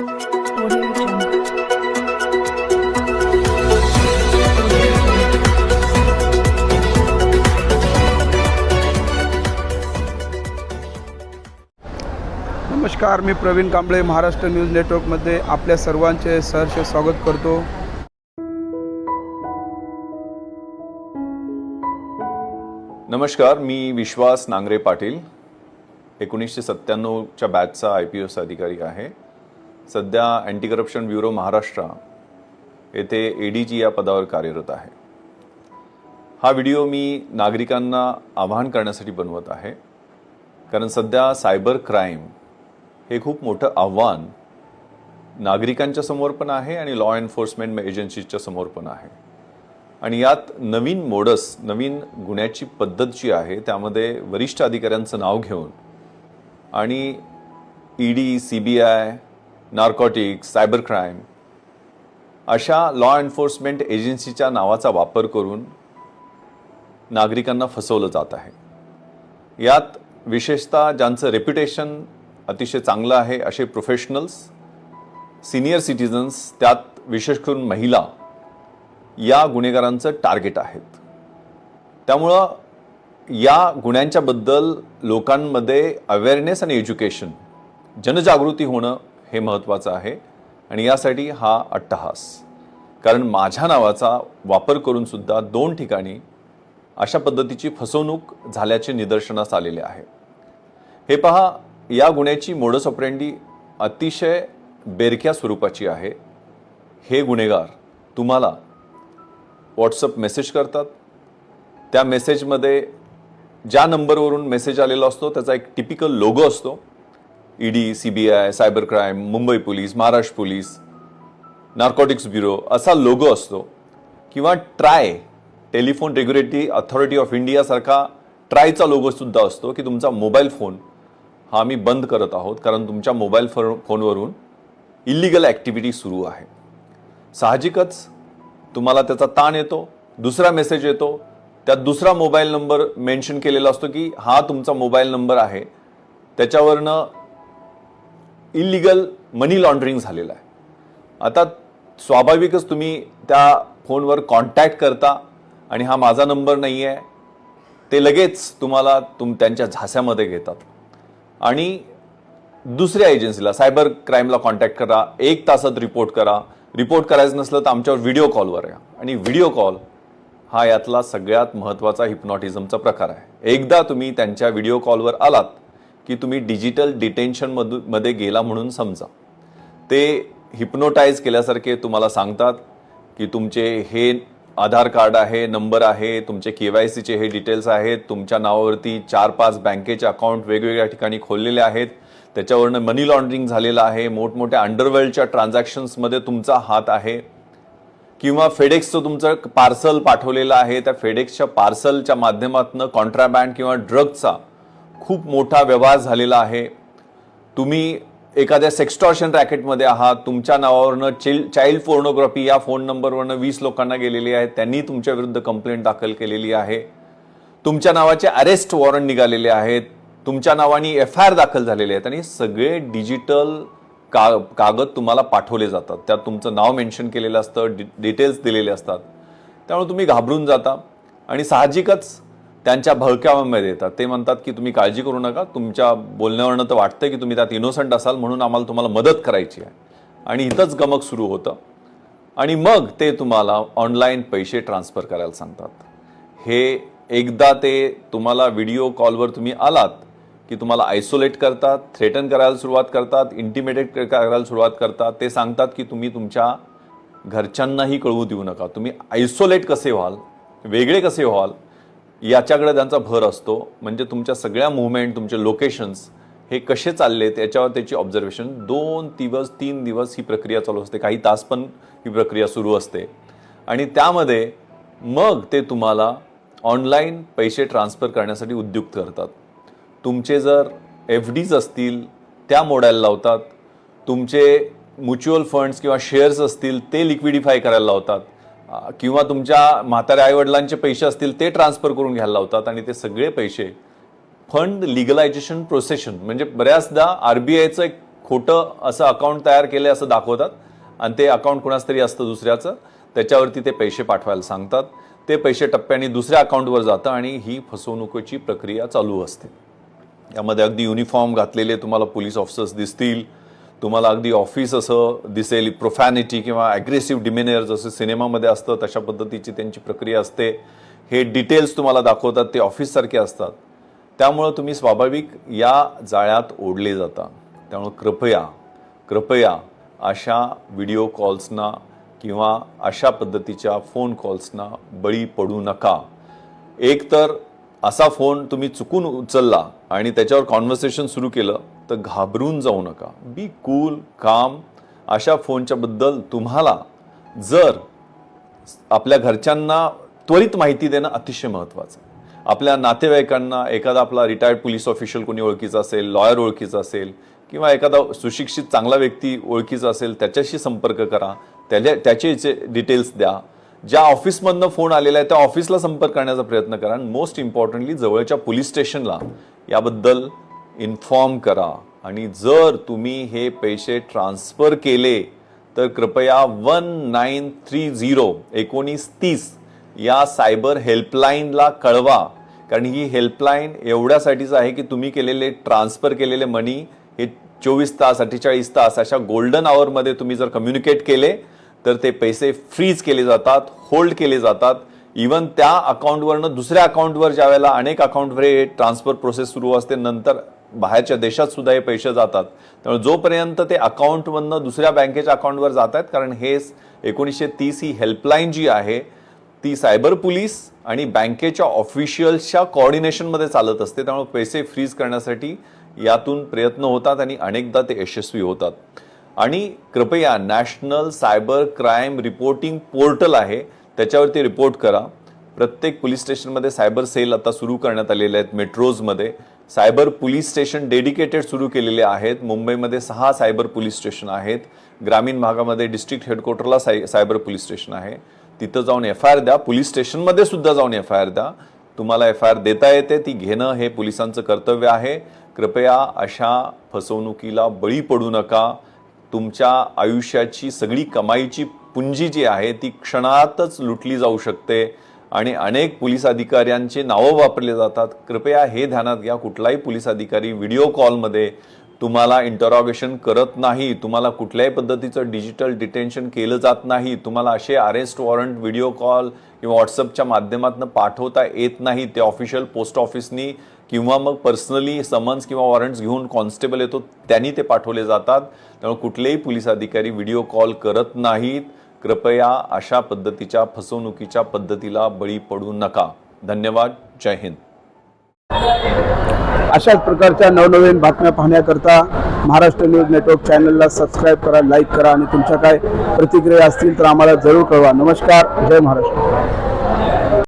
नमस्कार, मी प्रवीण कांबळे महाराष्ट्र न्यूज नेटवर्कमध्ये आपल्या सर्वांचे सहर्ष स्वागत करतो। नमस्कार, मी विश्वास नांगरे पाटील 1997च्या बॅचचा IPS अधिकारी आहे। सध्या अँटी करप्शन ब्युरो महाराष्ट्र येथे ADG या पदावर कार्यरत आहे। हा व्हिडिओ मी नागरिकांना आवाहन करण्यासाठी बनवत आहे, कारण सध्या सायबर क्राईम हे खूप मोठं आव्हान नागरिकांच्या समोर पण आहे आणि लॉ एन्फोर्समेंट एजन्सीच्या समोर पण आहे। आणि यात नवीन मोडस, नवीन गुन्ह्याची पद्धत जी आहे त्यामध्ये वरिष्ठ अधिकाऱ्यांचं नाव घेऊन आणि ED, CBI, narcotics, cyber crime अशा लॉ एन्फोर्समेंट एजन्सीच्या नावाचा वापर करून नागरिकांना फसवलं जात आहे। यात विशेषतः ज्यांचं रेप्युटेशन अतिशय चांगलं आहे असे प्रोफेशनल्स, सिनियर सिटीजन्स, त्यात विशेष करून महिला या गुन्हेगारांचं टार्गेट आहेत। त्यामुळं या गुन्ह्यांच्या बद्दल लोकांमध्ये अवेअरनेस आणि एज्युकेशन, जनजागृती होणं हे महत्त्वाचं आहे। आणि यासाठी हा अट्टहास, कारण माझ्या नावाचा वापर करून सुद्धा 2 ठिकाणी अशा पद्धतीची फसवणूक झाल्याचे निदर्शनास आलेले आहे। हे पहा, या गुन्ह्याची मोडस ऑपरेंडी अतिशय बेरक्या स्वरूपाची आहे। हे गुन्हेगार तुम्हाला व्हॉट्सअप मेसेज करतात। त्या मेसेजमध्ये ज्या नंबरवरून मेसेज आलेला असतो त्याचा एक टिपिकल लोगो असतो। ED, CBI, cyber crime, Mumbai police, Maharashtra police, narcotics bureau असा लोगो असतो। किंवा try, telephone regulatory authority of India सारखा ट्रायचा लोगो सुद्धा असतो की तुमचा मोबाईल फोन हा आम्ही बंद करत आहोत, कारण तुमच्या मोबाईल फोनवरून इलिगल ॲक्टिव्हिटी सुरू आहे। साहजिकच तुम्हाला त्याचा ताण येतो। दुसरा मेसेज येतो, त्यात दुसरा मोबाईल नंबर मेन्शन केलेला असतो की हा तुमचा मोबाईल नंबर आहे, त्याच्यावरनं इलिगल मनी लॉन्ड्रिंग झालेलं आहे। आता स्वाभाविकच तुम्ही त्या फोनवर कॉन्टॅक्ट करता आणि हा माझा नंबर नाही आहे, ते लगेच तुम्हाला त्यांच्या झास्यामध्ये घेतात आणि दुसऱ्या एजन्सीला, सायबर क्राईमला कॉन्टॅक्ट करा, 1 तासात रिपोर्ट करा। रिपोर्ट करायचं नसलं तर आमच्यावर व्हिडिओ कॉलवर या। आणि व्हिडिओ कॉल हा यातला सगळ्यात महत्त्वाचा हिप्नॉटिझमचा प्रकार आहे। एकदा तुम्ही त्यांच्या व्हिडिओ कॉलवर आलात की तुम्ही डिजिटल डिटेन्शनमध्ये गेला म्हणून समजा। ते हिप्नोटाईज केल्यासारखे तुम्हाला सांगतात की तुमचे हे आधार कार्ड आहे, नंबर आहे, तुमचे KYCचे हे डिटेल्स आहेत, तुमच्या नावावरती 4-5 बँकेचे अकाउंट वेगवेगळ्या ठिकाणी खोललेले आहेत, त्याच्यावरनं मनी लॉन्ड्रिंग झालेलं आहे, मोठमोठ्या अंडरवर्ल्डच्या ट्रान्झॅक्शन्समध्ये तुमचा हात आहे, किंवा फेडेक्सचं तुमचं पार्सल पाठवलेलं आहे, त्या फेडेक्सच्या पार्सलच्या माध्यमातून कॉन्ट्राबँड किंवा ड्रगचा खूप मोठा व्यवहार झालेला आहे, तुम्ही एखाद्या सेक्स्टॉर्शन रॅकेटमध्ये आहात, तुमच्या नावावरनं चाइल्ड पोर्नोग्राफी या फोन नंबरवरनं 20 लोकांना गेलेली आहे, त्यांनी तुमच्या विरुद्ध कंप्लेंट दाखल केलेली आहे, तुमच्या नावाचे अरेस्ट वॉरंट निघालेले आहेत, तुमच्या नावाने FIR दाखल झालेले आहेत आणि सगळे डिजिटल कागद तुम्हाला पाठवले जातात। त्यात तुमचं नाव मेन्शन केलेलं असतं, डिटेल्स दिलेले असतात। त्यामुळे तुम्ही घाबरून जाता आणि साहजिकच त्यांच्या भळक्यामध्ये येतात। ते म्हणतात की तुम्ही काळजी करू नका, तुमच्या बोलण्यावरनं तर वाटतं की तुम्ही त्यात इनोसंट असाल, म्हणून आम्हाला तुम्हाला मदत करायची आहे। आणि इथंच गमक सुरू होतं आणि मग ते तुम्हाला ऑनलाईन पैसे ट्रान्सफर करायला सांगतात। हे एकदा ते तुम्हाला व्हिडिओ कॉलवर तुम्ही आलात की तुम्हाला आयसोलेट करतात, थ्रेटन करायला सुरुवात करतात, इंटिमिडेट करायला सुरुवात करतात। ते सांगतात की तुम्ही तुमच्या घरच्यांनाही कळवू देऊ नका, तुम्ही आयसोलेट कसे व्हाल, वेगळे कसे व्हाल याच्याकडे त्यांचा भर असतो। म्हणजे तुमच्या सगळ्या मूव्हमेंट, तुमचे लोकेशन्स हे कसे चालले त्याच्यावर त्याची ऑब्झर्वेशन 2 दिवस 3 दिवस ही प्रक्रिया चालू असते, काही तास पण ही प्रक्रिया सुरू असते। आणि त्यामध्ये मग ते तुम्हाला ऑनलाईन पैसे ट्रान्सफर करण्यासाठी उद्युक्त करतात। तुमचे जर FDs असतील त्या मोडायला लावतात, तुमचे म्युच्युअल फंड्स किंवा शेअर्स असतील ते लिक्विडिफाय करायला लावतात, किंवा तुमच्या म्हाताऱ्या आईवडिलांचे पैसे असतील ते ट्रान्सफर करून घ्यायला लावतात। आणि ते सगळे पैसे फंड लिगलायझेशन प्रोसेशन म्हणजे बऱ्याचदा RBIचं एक खोटं असं अकाउंट तयार केलं असं दाखवतात आणि ते अकाउंट कुणाच तरी असतं दुसऱ्याचं, त्याच्यावरती ते पैसे पाठवायला सांगतात. ते पैसे टप्प्याने दुसऱ्या अकाउंटवर जातं आणि ही फसवणुकीची प्रक्रिया चालू असते. यामध्ये अगदी युनिफॉर्म घातलेले तुम्हाला पोलीस ऑफिसर्स दिसतील, तुम्हाला अगदी ऑफिस असं दिसेल, प्रोफॅनिटी किंवा ॲग्रेसिव्ह डिमेनियर जसं सिनेमामध्ये असतं तशा पद्धतीची त्यांची प्रक्रिया असते. हे डिटेल्स तुम्हाला दाखवतात, ते ऑफिससारखे असतात. त्यामुळं तुम्ही स्वाभाविक या जाळ्यात ओढले जाता. त्यामुळे कृपया अशा व्हिडिओ कॉल्सना किंवा अशा पद्धतीच्या फोन कॉल्सना बळी पडू नका. एक तर असा फोन तुम्ही चुकून उचलला आणि त्याच्यावर कॉन्व्हर्सेशन सुरू केलं तर घाबरून जाऊ नका. बी कूल, काम. अशा फोनच्या बद्दल तुम्हाला जर आपल्या घरच्यांना त्वरित माहिती देणं अतिशय महत्त्वाचं आहे. आपल्या नातेवाईकांना, एखादा आपला रिटायर्ड पोलीस ऑफिशियल कोणी ओळखीचा असेल, लॉयर ओळखीचा असेल किंवा एखादा सुशिक्षित चांगला व्यक्ती ओळखीचा असेल त्याच्याशी संपर्क करा, त्याचे डिटेल्स द्या. ज्या ऑफिसमधनं फोन आलेला आहे त्या ऑफिसला संपर्क करण्याचा प्रयत्न करा. आणि मोस्ट इम्पॉर्टंटली जवळच्या पोलीस स्टेशनला याबद्दल इन्फॉर्म करा. आणि जर तुम्ही हे पैसे ट्रान्सफर केले तर कृपया 1930 या सायबर हेल्पलाईनला कळवा. कारण ही हेल्पलाईन एवढ्यासाठीच आहे की तुम्ही केलेले ट्रान्सफर केलेले मनी हे 24 तास 48 तास अशा गोल्डन आवरमध्ये तुम्ही जर कम्युनिकेट केले तर ते पैसे फ्रीज केले जातात, होल्ड केले जातात. इवन त्या अकाउंटवरनं दुसऱ्या अकाउंटवर ज्यावेळेला अनेक अकाउंटवर हे ट्रान्सफर प्रोसेस सुरू असते, नंतर बाहेरच्या देशात सुद्धा हे पैसे जातात. त्यामुळे जोपर्यंत ते अकाउंटमधनं दुसऱ्या बँकेच्या अकाउंटवर जात आहेत, कारण हे 1930 ही हेल्पलाईन जी आहे ती सायबर पोलीस आणि बँकेच्या ऑफिशियल्सच्या कोऑर्डिनेशनमध्ये चालत असते. त्यामुळे पैसे फ्रीज करण्यासाठी यातून प्रयत्न होतात आणि अनेकदा ते यशस्वी होतात. आणि कृपया national cyber crime reporting portal आहे त्याच्यावरती रिपोर्ट करा. प्रत्येक पोलीस स्टेशनमध्ये सायबर सेल आता सुरू करण्यात आलेले आहेत. मेट्रोजमध्ये सायबर पोलीस स्टेशन डेडिकेटेड सुरू केलेले आहेत. मुंबईमध्ये 6 सायबर पोलीस स्टेशन आहेत. ग्रामीण भागामध्ये डिस्ट्रिक्ट हेडक्वार्टरला सायबर पोलीस स्टेशन आहे. तिथं जाऊन FIR द्या. पोलीस स्टेशनमध्ये सुद्धा जाऊन FIR द्या. तुम्हाला FIR देता येते, ती घेणं हे पोलिसांचं कर्तव्य आहे. कृपया अशा फसवणुकीला बळी पडू नका. तुमच्या आयुष्याची सगळी कमाईची पुंजी जी आहे ती क्षणातच लुटली जाऊ शकते आणि अनेक पोलीस अधिकाऱ्यांचे नावं वापरले जातात. कृपया हे ध्यानात घ्या. कुठलाही पोलीस अधिकारी व्हिडिओ कॉलमध्ये तुम्हाला इंटरॉगेशन करत नाही, तुम्हाला कुठल्याही पद्धतीचं डिजिटल डिटेन्शन केलं जात नाही, तुम्हाला असे अरेस्ट वॉरंट व्हिडिओ कॉल किंवा व्हॉट्सअपच्या माध्यमातून पाठवता येत नाही. ते ऑफिशियल पोस्ट ऑफिसनी किंवा मग पर्सनली समन्स किंवा वॉरंट्स घेऊन कॉन्स्टेबल येतो त्यांनी ते पाठवले जातात. त्यामुळे कुठलेही पोलीस अधिकारी व्हिडिओ कॉल करत नाहीत. कृपया अशा पद्धतीच्या फसवणुकीच्या पद्धतीला बळी पडू नका. धन्यवाद. जय हिंद. अशाच प्रकारच्या नवनवीन बातम्या पाहण्याकरता महाराष्ट्र न्यूज नेटवर्क चॅनलला सबस्क्राईब करा, लाईक करा आणि तुमच्या काय प्रतिक्रिया असतील तर आम्हाला जरूर कळवा. नमस्कार. जय महाराष्ट्र.